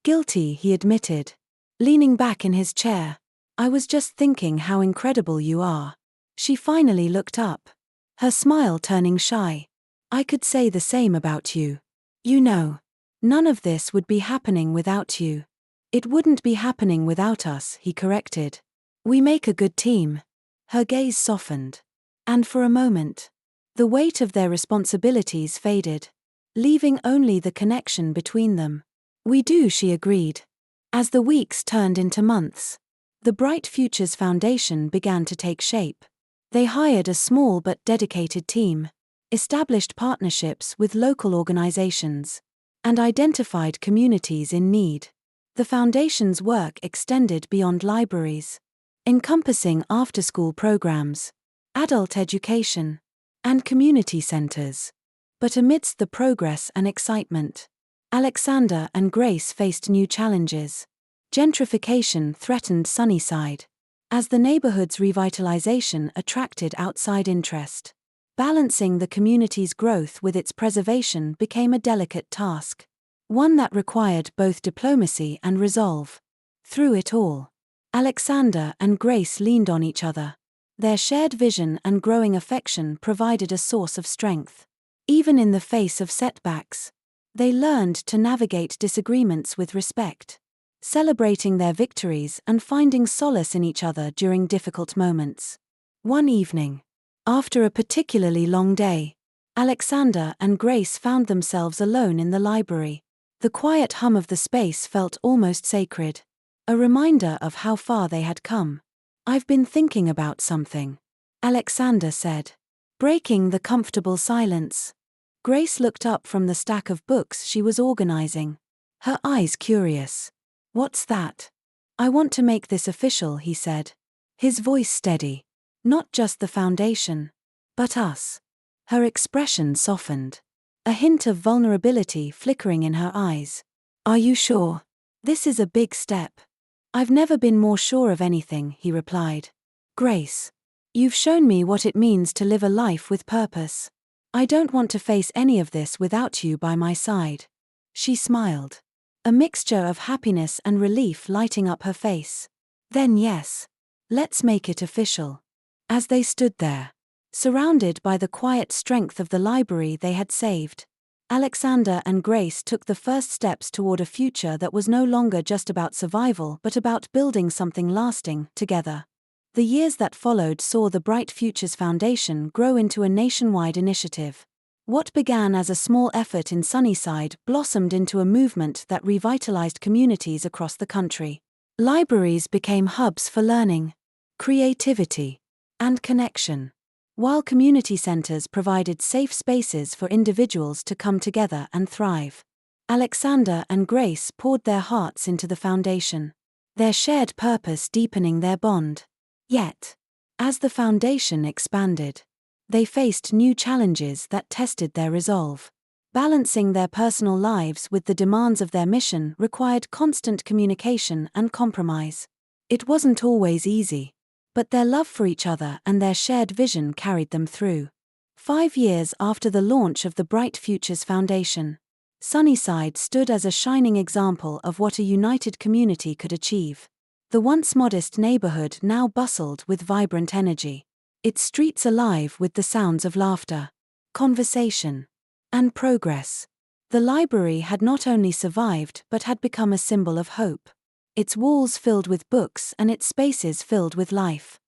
Guilty, he admitted, leaning back in his chair. I was just thinking how incredible you are. She finally looked up, her smile turning shy. I could say the same about you. You know, none of this would be happening without you. It wouldn't be happening without us, he corrected. We make a good team. Her gaze softened, and for a moment, the weight of their responsibilities faded, leaving only the connection between them. We do, she agreed. As the weeks turned into months, the Bright Futures Foundation began to take shape. They hired a small but dedicated team, established partnerships with local organizations, and identified communities in need. The foundation's work extended beyond libraries, encompassing after-school programs, adult education, and community centers. But amidst the progress and excitement, Alexander and Grace faced new challenges. Gentrification threatened Sunnyside, as the neighborhood's revitalization attracted outside interest. Balancing the community's growth with its preservation became a delicate task, one that required both diplomacy and resolve. Through it all, Alexander and Grace leaned on each other. Their shared vision and growing affection provided a source of strength. Even in the face of setbacks, they learned to navigate disagreements with respect, celebrating their victories and finding solace in each other during difficult moments. One evening, after a particularly long day, Alexander and Grace found themselves alone in the library. The quiet hum of the space felt almost sacred, a reminder of how far they had come. I've been thinking about something, Alexander said, breaking the comfortable silence. Grace looked up from the stack of books she was organizing, her eyes curious. What's that? I want to make this official, he said, his voice steady. Not just the foundation, but us. Her expression softened, a hint of vulnerability flickering in her eyes. Are you sure? This is a big step. I've never been more sure of anything, he replied. Grace, you've shown me what it means to live a life with purpose. I don't want to face any of this without you by my side. She smiled, a mixture of happiness and relief lighting up her face. Then yes, let's make it official. As they stood there, surrounded by the quiet strength of the library they had saved, Alexander and Grace took the first steps toward a future that was no longer just about survival but about building something lasting together. The years that followed saw the Bright Futures Foundation grow into a nationwide initiative. What began as a small effort in Sunnyside blossomed into a movement that revitalized communities across the country. Libraries became hubs for learning, creativity, and connection, while community centers provided safe spaces for individuals to come together and thrive. Alexander and Grace poured their hearts into the foundation, their shared purpose deepening their bond. Yet, as the foundation expanded, they faced new challenges that tested their resolve. Balancing their personal lives with the demands of their mission required constant communication and compromise. It wasn't always easy, but their love for each other and their shared vision carried them through. 5 years after the launch of the Bright Futures Foundation, Sunnyside stood as a shining example of what a united community could achieve. The once modest neighborhood now bustled with vibrant energy, its streets alive with the sounds of laughter, conversation, and progress. The library had not only survived but had become a symbol of hope, its walls filled with books and its spaces filled with life.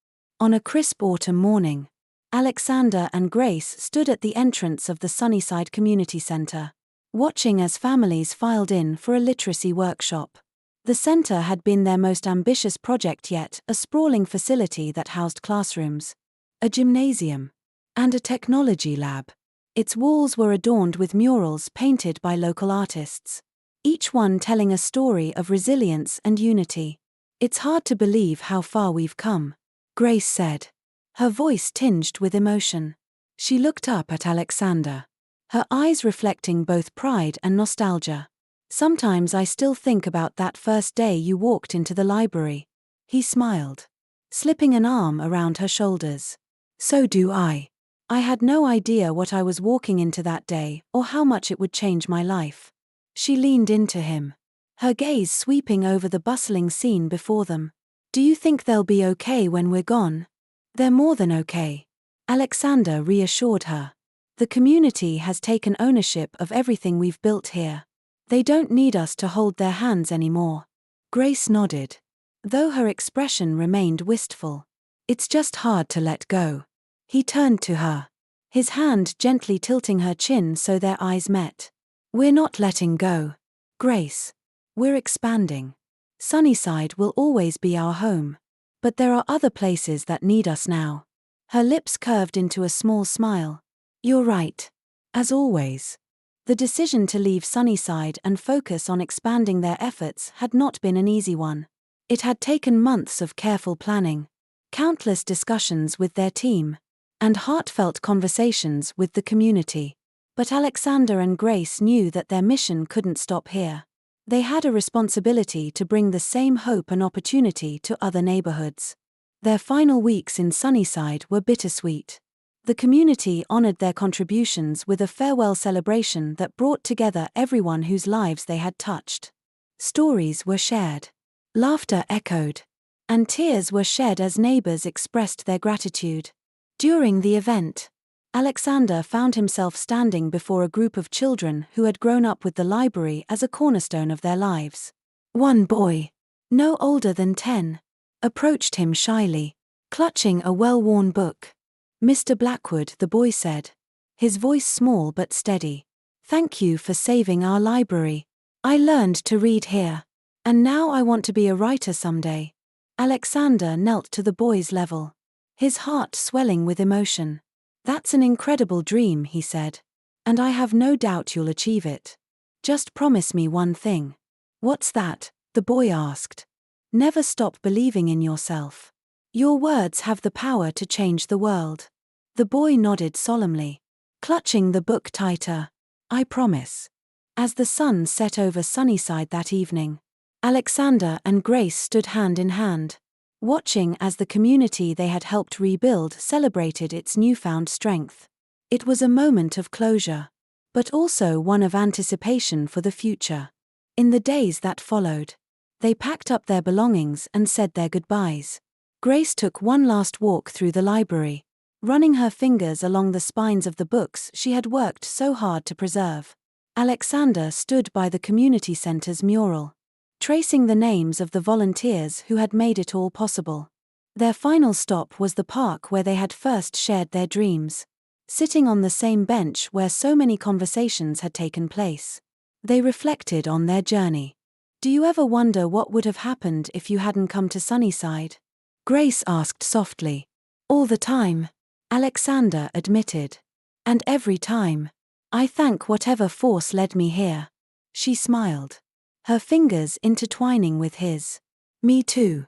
On a crisp autumn morning, Alexander and Grace stood at the entrance of the Sunnyside Community Center, watching as families filed in for a literacy workshop. The center had been their most ambitious project yet, a sprawling facility that housed classrooms, a gymnasium, and a technology lab. Its walls were adorned with murals painted by local artists, each one telling a story of resilience and unity. "It's hard to believe how far we've come," Grace said, her voice tinged with emotion. She looked up at Alexander, her eyes reflecting both pride and nostalgia. "Sometimes I still think about that first day you walked into the library," he smiled, slipping an arm around her shoulders. "So do I. I had no idea what I was walking into that day or how much it would change my life." She leaned into him, her gaze sweeping over the bustling scene before them. "Do you think they'll be okay when we're gone?" "They're more than okay," Alexander reassured her. "The community has taken ownership of everything we've built here. They don't need us to hold their hands anymore." Grace nodded, though her expression remained wistful. "It's just hard to let go." He turned to her, his hand gently tilting her chin so their eyes met. "We're not letting go, Grace. We're expanding. Sunnyside will always be our home. But there are other places that need us now." Her lips curved into a small smile. "You're right. As always." The decision to leave Sunnyside and focus on expanding their efforts had not been an easy one. It had taken months of careful planning, countless discussions with their team, and heartfelt conversations with the community. But Alexander and Grace knew that their mission couldn't stop here. They had a responsibility to bring the same hope and opportunity to other neighborhoods. Their final weeks in Sunnyside were bittersweet. The community honored their contributions with a farewell celebration that brought together everyone whose lives they had touched. Stories were shared, laughter echoed, and tears were shed as neighbors expressed their gratitude. During the event, Alexander found himself standing before a group of children who had grown up with the library as a cornerstone of their lives. One boy, no older than 10, approached him shyly, clutching a well-worn book. "Mr. Blackwood," the boy said, his voice small but steady. "Thank you for saving our library. I learned to read here, and now I want to be a writer someday." Alexander knelt to the boy's level, his heart swelling with emotion. "That's an incredible dream," he said, "and I have no doubt you'll achieve it. Just promise me one thing." "What's that?" the boy asked. "Never stop believing in yourself. Your words have the power to change the world." The boy nodded solemnly, clutching the book tighter. "I promise." As the sun set over Sunnyside that evening, Alexander and Grace stood hand in hand, watching as the community they had helped rebuild celebrated its newfound strength. It was a moment of closure, but also one of anticipation for the future. In the days that followed, they packed up their belongings and said their goodbyes. Grace took one last walk through the library, running her fingers along the spines of the books she had worked so hard to preserve. Alexander stood by the community center's mural, tracing the names of the volunteers who had made it all possible. Their final stop was the park where they had first shared their dreams, sitting on the same bench where so many conversations had taken place. They reflected on their journey. "Do you ever wonder what would have happened if you hadn't come to Sunnyside?" Grace asked softly. "All the time," Alexander admitted. "And every time, I thank whatever force led me here." She smiled, her fingers intertwining with his. "Me too."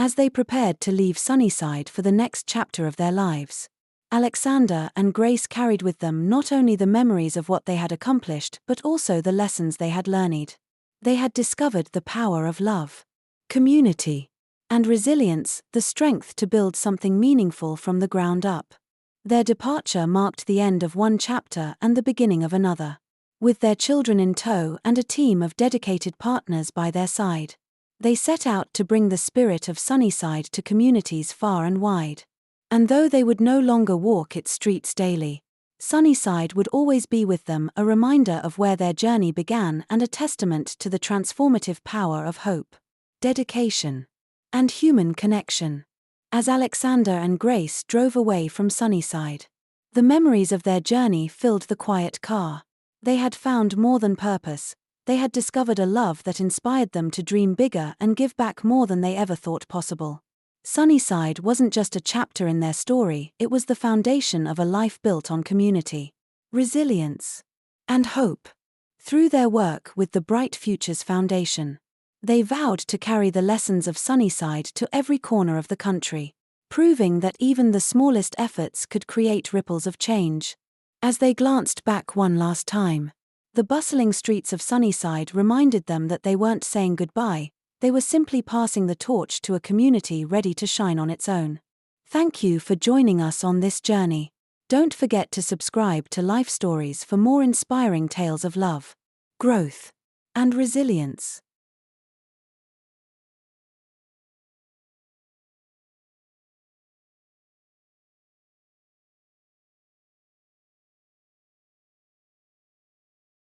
As they prepared to leave Sunnyside for the next chapter of their lives, Alexander and Grace carried with them not only the memories of what they had accomplished but also the lessons they had learned. They had discovered the power of love, community, and resilience, the strength to build something meaningful from the ground up. Their departure marked the end of one chapter and the beginning of another. With their children in tow and a team of dedicated partners by their side, they set out to bring the spirit of Sunnyside to communities far and wide. And though they would no longer walk its streets daily, Sunnyside would always be with them, a reminder of where their journey began and a testament to the transformative power of hope, dedication, and human connection. As Alexander and Grace drove away from Sunnyside, the memories of their journey filled the quiet car. They had found more than purpose. They had discovered a love that inspired them to dream bigger and give back more than they ever thought possible. Sunnyside wasn't just a chapter in their story, it was the foundation of a life built on community, resilience, and hope. Through their work with the Bright Futures Foundation, they vowed to carry the lessons of Sunnyside to every corner of the country, proving that even the smallest efforts could create ripples of change. As they glanced back one last time, the bustling streets of Sunnyside reminded them that they weren't saying goodbye, they were simply passing the torch to a community ready to shine on its own. Thank you for joining us on this journey. Don't forget to subscribe to Life Stories for more inspiring tales of love, growth, and resilience.